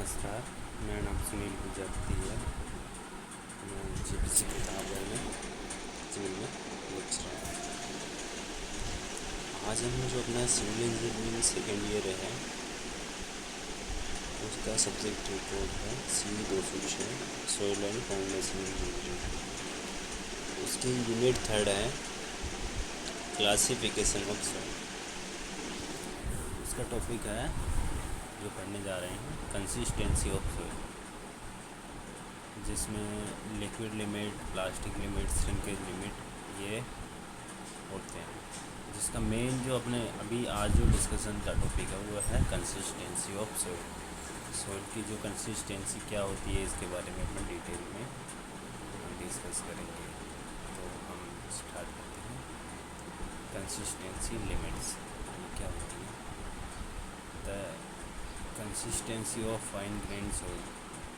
नमस्कार। मेरा नाम सुनील गुजराती है। मैं जीपीसी किताब में सिविल में लेक्चरर हूँ। आज हम जो अपना सिविल इंजीनियरिंग सेकेंड ईयर है उसका सब्जेक्ट रिपोर्ट है CE-206 soil and foundation engineering. उसकी यूनिट 3 है क्लासिफिकेशन ऑफ सॉइल। उसका टॉपिक है जो पढ़ने जा रहे हैं कंसिस्टेंसी ऑफ सॉइल, जिसमें liquid limit, plastic limit, shrinkage limit ये होते हैं। जिसका मेन जो अपने अभी आज जो डिस्कशन का टॉपिक है वो है कंसिस्टेंसी ऑफ सॉइल। सॉइल की जो कंसिस्टेंसी क्या होती है इसके बारे में अपने डिटेल में डिस्कस करेंगे। तो हम स्टार्ट करते हैं। कंसिस्टेंसी लिमिट्स ये क्या होती है? The consistency of fine grain soil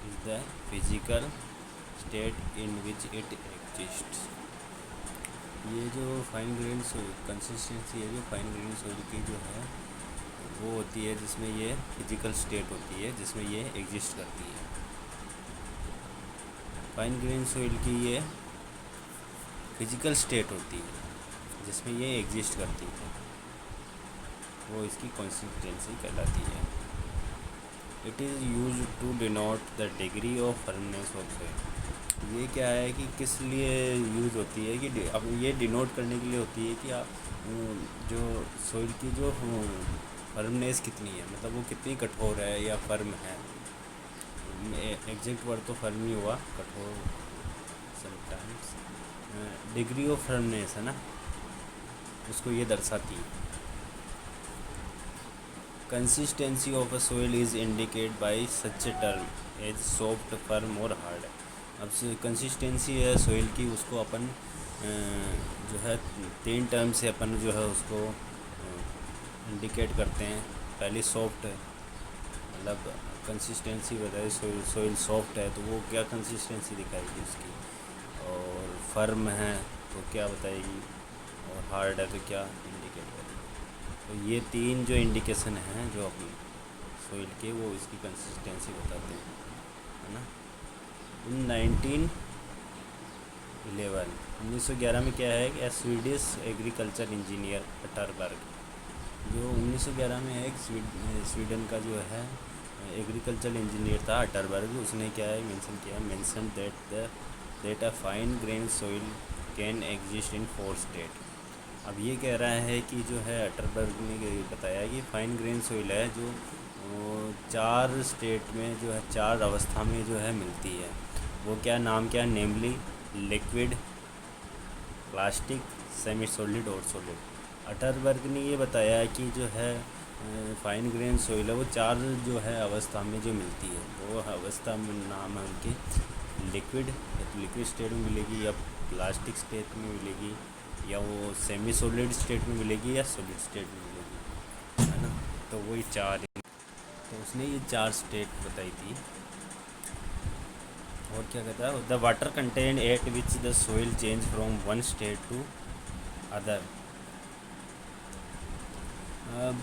is the physical state in which it exists। ये जो फाइन ग्रेन सॉइल कंसिस्टेंसी है, जो फाइन ग्रेन सॉइल की जो है वो होती है जिसमें ये फिजिकल स्टेट होती है, जिसमें ये एग्जिस्ट करती है। फाइन ग्रेन सॉइल की ये फिजिकल स्टेट होती है जिसमें ये एग्जिस्ट करती है, वो इसकी कंसिस्टेंसी कहलाती है। It is use to denote the degree of firmness of soil. ये क्या है कि किस लिए यूज़ होती है कि अब ये डिनोट करने के लिए होती है कि आप जो सॉइल की जो फर्मनेस कितनी है, मतलब वो कितनी कठोर है या फर्म है। एग्जैक्ट वर्ड तो फर्म ही हुआ, कठोर समटाइम्स। डिग्री ऑफ फर्मनेस है ना, उसको ये दर्शाती है। Consistency of a soil is indicate by such a term as soft, firm और हार्ड। अब कंसिस्टेंसी है सोइल की, उसको अपन जो है 3 टर्म से अपन जो है उसको इंडिकेट करते हैं। पहले सॉफ्ट है, मतलब कंसिस्टेंसी बताए सोइल सॉफ्ट है तो वो क्या कंसिस्टेंसी दिखाएगी उसकी, और फर्म है तो क्या बताएगी, और हार्ड है तो क्या इंडिकेट करेगी। तो ये 3 जो इंडिकेशन हैं जो अपनी सोइल के, वो इसकी कंसिस्टेंसी बताते हैं, है ना। इन 1911 में क्या है कि स्वीडिश एग्रीकल्चर इंजीनियर अटरबर्ग, जो 1911 में एक स्वीडन का जो है एग्रीकल्चर इंजीनियर था अटरबर्ग, उसने क्या है mention that a fine grain soil can exist in 4 state. अब ये कह रहा है कि जो है अटरबर्ग ने बताया कि फाइन ग्रेन सोइल है जो 4 स्टेट में जो है 4 अवस्था में जो है मिलती है। वो क्या नाम क्या, नेमली लिक्विड, प्लास्टिक, सेमी सॉलिड और सॉलिड। अटरबर्ग ने ये बताया कि जो है फाइन ग्रेन सोइल है वो 4 जो है अवस्था में जो मिलती है, वो अवस्था में नाम है उनके लिक्विड, या तो लिक्विड स्टेट में मिलेगी, या प्लास्टिक स्टेट में मिलेगी, या वो सेमी सॉलिड स्टेट में मिलेगी, या सॉलिड स्टेट में मिलेगी, है ना। तो वही 4, तो उसने ये 4 स्टेट बताई थी। और क्या कहता है, the water content at which the soil change from one state to other.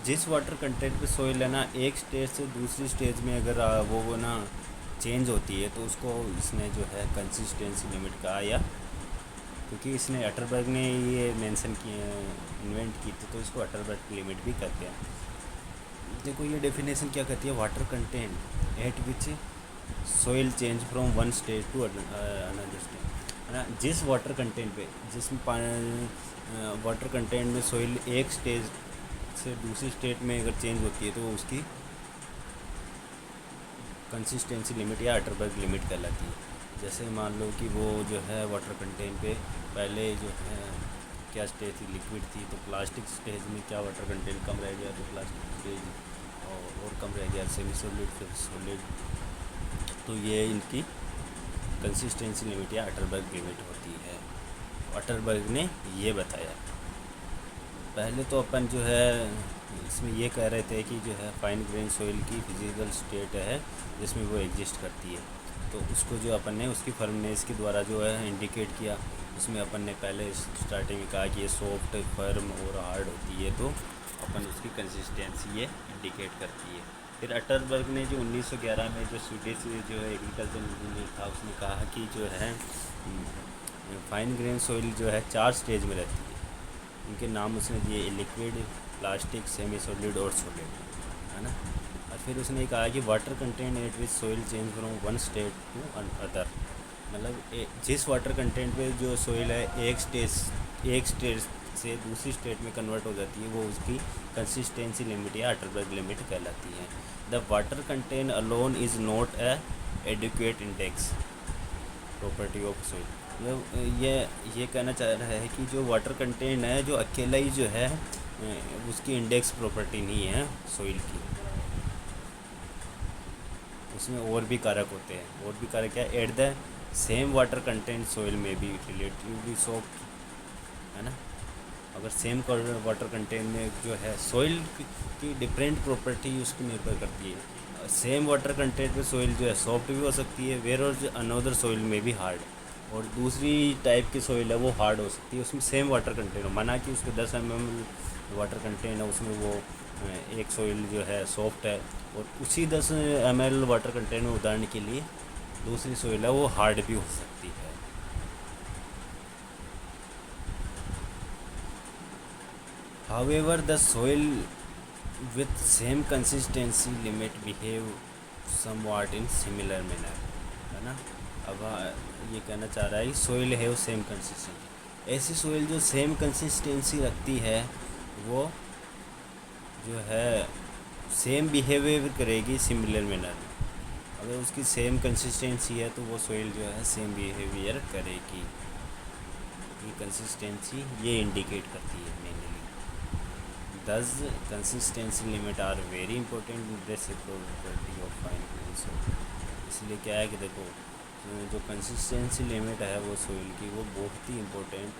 जिस वाटर कंटेंट पे सोइल है ना एक स्टेज से दूसरी स्टेज में अगर वो ना चेंज होती है तो उसको इसने जो है कंसिस्टेंसी लिमिट कहा, या क्योंकि इसने अटरबर्ग ने ये मेंशन किया, इन्वेंट की थी, तो इसको अटरबर्ग लिमिट भी कहते हैं। देखो ये डेफिनेशन क्या कहती है, water content at which soil change from one state to another state, है ना। जिस वाटर कंटेंट पे, जिसमें वाटर कंटेंट में सोइल एक स्टेज से दूसरी स्टेट में अगर चेंज होती है तो उसकी कंसिस्टेंसी लिमिट या अटरबर्ग लिमिट कहलाती है। जैसे मान लो कि वो जो है वाटर कंटेंट पे पहले जो है क्या स्टेज थी, लिक्विड थी, तो प्लास्टिक स्टेज में क्या वाटर कंटेंट कम रह गया तो प्लास्टिक स्टेज और कम रह गया, सेमी सॉलिड, फिर सॉलिड। तो ये इनकी कंसिस्टेंसी लिमिट या अटरबर्ग लिमिट होती है। अटरबर्ग ने ये बताया। पहले तो अपन जो है इसमें ये कह रहे थे कि जो है फाइन ग्रेन सोइल की फिजिकल स्टेट है जिसमें वो एग्जिस्ट करती है, तो उसको जो अपन ने उसकी फर्मनेस के द्वारा जो है इंडिकेट किया। उसमें अपन ने पहले स्टार्टिंग में कहा कि ये सॉफ्ट, फर्म और हार्ड होती है, तो अपन उसकी कंसिस्टेंसी ये इंडिकेट करती है। फिर अटरबर्ग ने जो 1911 में जो स्वीडिश जो है एग्रीकल्चर इंजीनियर था, उसने कहा कि जो है फाइन ग्रेन सॉइल जो है 4 स्टेज में रहती है। उनके नाम उसने दिए लिक्विड, प्लास्टिक, सेमी सॉलिड और सॉलिड, है ना। और फिर उसने कहा कि water content at which soil change from one state to other, मतलब जिस वाटर कंटेंट पे जो सॉइल है एक स्टेट से दूसरी स्टेट में कन्वर्ट हो जाती है, वो उसकी कंसिस्टेंसी लिमिट या अटरबर्ग लिमिट कहलाती है। The water content alone is not a adequate index property of soil. ये कहना चाह रहा है कि जो वाटर कंटेंट है जो अकेला ही जो है उसकी इंडेक्स प्रॉपर्टी नहीं है सॉइल की, उसमें और भी कारक होते हैं। और भी कारक क्या, at the same water content soil में भी रिलेटिवली सॉफ्ट, है ना। अगर सेम वाटर कंटेंट में जो है सॉइल की डिफरेंट प्रॉपर्टी उसकी निर्भर करती है। सेम वाटर कंटेंट पे सॉइल जो है सॉफ्ट भी हो सकती है, वेर और अनदर सॉइल में भी हार्ड, और दूसरी टाइप की सॉइल है वो हार्ड हो सकती है। उसमें सेम वाटर कंटेंट हो, माना कि उसके 10 mm वाटर कंटेंट है, उसमें वो एक सॉइल जो है सॉफ्ट है, और उसी 10 ml वाटर कंटेंट में उदाहरण के लिए दूसरी सॉइल है वो हार्ड भी हो सकती है। However, the soil with same consistency limit behave somewhat in similar manner, है ना। अब ये कहना चाह रहा है सोइल है वो सेम कंसिस्टेंसी, ऐसी सोइल जो सेम कंसिस्टेंसी रखती है वो जो है सेम बिहेवियर करेगी सिमिलर मैनर में। अगर उसकी सेम कंसिस्टेंसी है तो वो सोइल जो है सेम बिहेवियर करेगी। ये कंसिस्टेंसी ये इंडिकेट करती है mainly. Thus, consistency limit are very important in this property of fine grained soil। इसलिए क्या है कि देखो जो कंसिस्टेंसी लिमिट है वो सोइल की वो बहुत ही इम्पोर्टेंट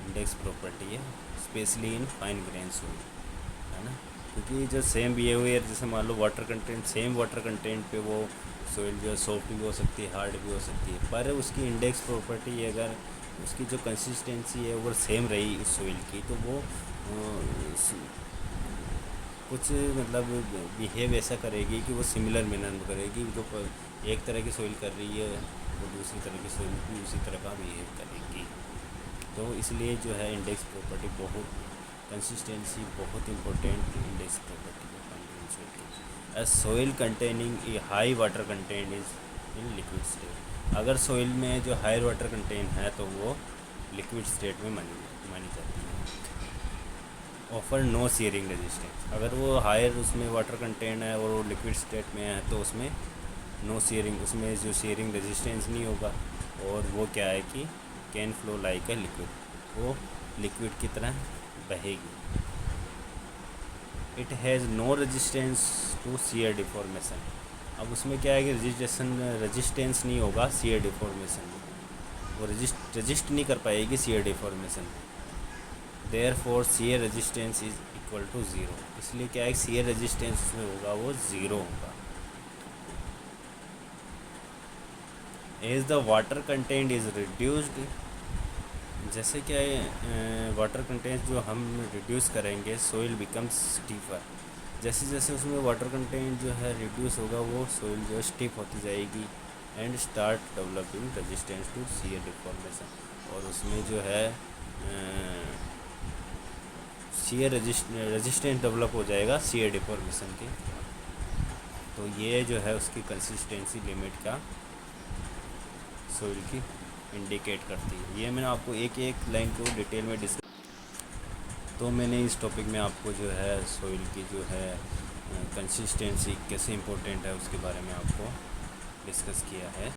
इंडेक्स प्रॉपर्टी है, specially in fine grain soil, है ना। क्योंकि जो सेम बिहेवियर, जैसे मान लो water content, same water content पे वो सोइल जो है सॉफ्ट भी हो सकती है, हार्ड भी हो सकती है, पर उसकी इंडेक्स प्रॉपर्टी अगर उसकी जो कंसिस्टेंसी है वो सेम रही उस सोइल की, तो वो कुछ मतलब बिहेव ऐसा करेगी कि वो सिमिलर मैनर में करेगी। जो एक तरह की सोइल कर रही है वो दूसरी तरह की सोइल भी उसी तरह का बिहेव करेगी। तो इसलिए जो है इंडेक्स प्रॉपर्टी बहुत, कंसिस्टेंसी बहुत इंपॉर्टेंट इंडेक्स प्रॉपर्टी है फाइन ग्रेन सोइल की। A soil containing a high water content is in liquid state. अगर सोइल में जो हाई वाटर कंटेंट है तो वो लिक्विड स्टेट में मानी जाती है। ऑफर नो शेयरिंग रेजिस्टेंस, अगर वो हायर उसमें वाटर कंटेंट है और वो लिक्विड स्टेट में है तो उसमें नो शेयरिंग, उसमें जो शेयरिंग रेजिस्टेंस नहीं होगा, और वो क्या है कि can flow like a liquid, वो लिक्विड की तरह बहेगी। It has no resistance to shear deformation. अब उसमें क्या है कि रेजिस्टेंस नहीं होगा शेयर डिफॉर्मेशन में, वो रजिस्ट नहीं कर पाएगी shear deformation. Therefore shear resistance is equal to zero, इसलिए क्या है शेयर रेजिस्टेंस उसमें होगा वो ज़ीरो होगा। As the water content is reduced, जैसे क्या है वाटर कंटेंट जो हम रिड्यूस करेंगे सोइल बिकम्स स्टीफर, जैसे जैसे उसमें वाटर कंटेंट जो है रिड्यूस होगा वो सोइल जो है स्टिफ होती जाएगी and start developing resistance to shear deformation, और उसमें जो है शेयर रेजिस्टेंस डेवलप हो जाएगा शेयर डिफॉर्मेशन के। तो ये जो है उसकी कंसिस्टेंसी लिमिट का सोइल की इंडिकेट करती है। ये मैंने आपको एक एक लाइन को डिटेल में तो मैंने इस टॉपिक में आपको जो है सोइल की जो है कंसिस्टेंसी कैसे इम्पोर्टेंट है उसके बारे में आपको डिस्कस किया है।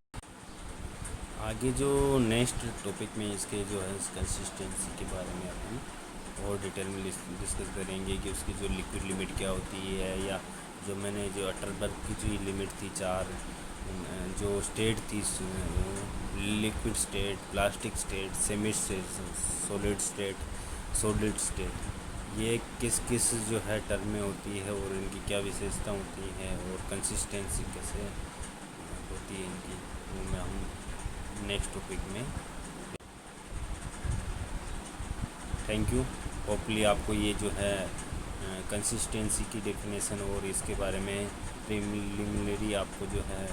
आगे जो नेक्स्ट टॉपिक में इसके जो है कंसिस्टेंसी के बारे में अपन और डिटेल में डिस्कस करेंगे कि उसकी जो लिक्विड लिमिट क्या होती है, या जो मैंने जो अटरबर्ग की जो लिमिट थी 4 जो स्टेट थी, liquid state, plastic state, semi state, solid state, ये किस किस जो है टर्म में होती है और इनकी क्या विशेषता होती है और कंसिस्टेंसी कैसे होती है इनकी, वो मैं हम नेक्स्ट टॉपिक में। Thank you. होपफुली आपको ये जो है कंसिस्टेंसी की डेफिनेशन और इसके बारे में प्रीलिमिनरी आपको जो है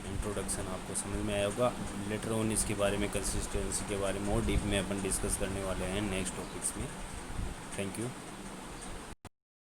इंट्रोडक्शन आपको समझ में आया होगा। लेटर ऑन इसके बारे में कंसिस्टेंसी के बारे में और डीप में अपन डिस्कस करने वाले हैं नेक्स्ट टॉपिक्स में। Thank you.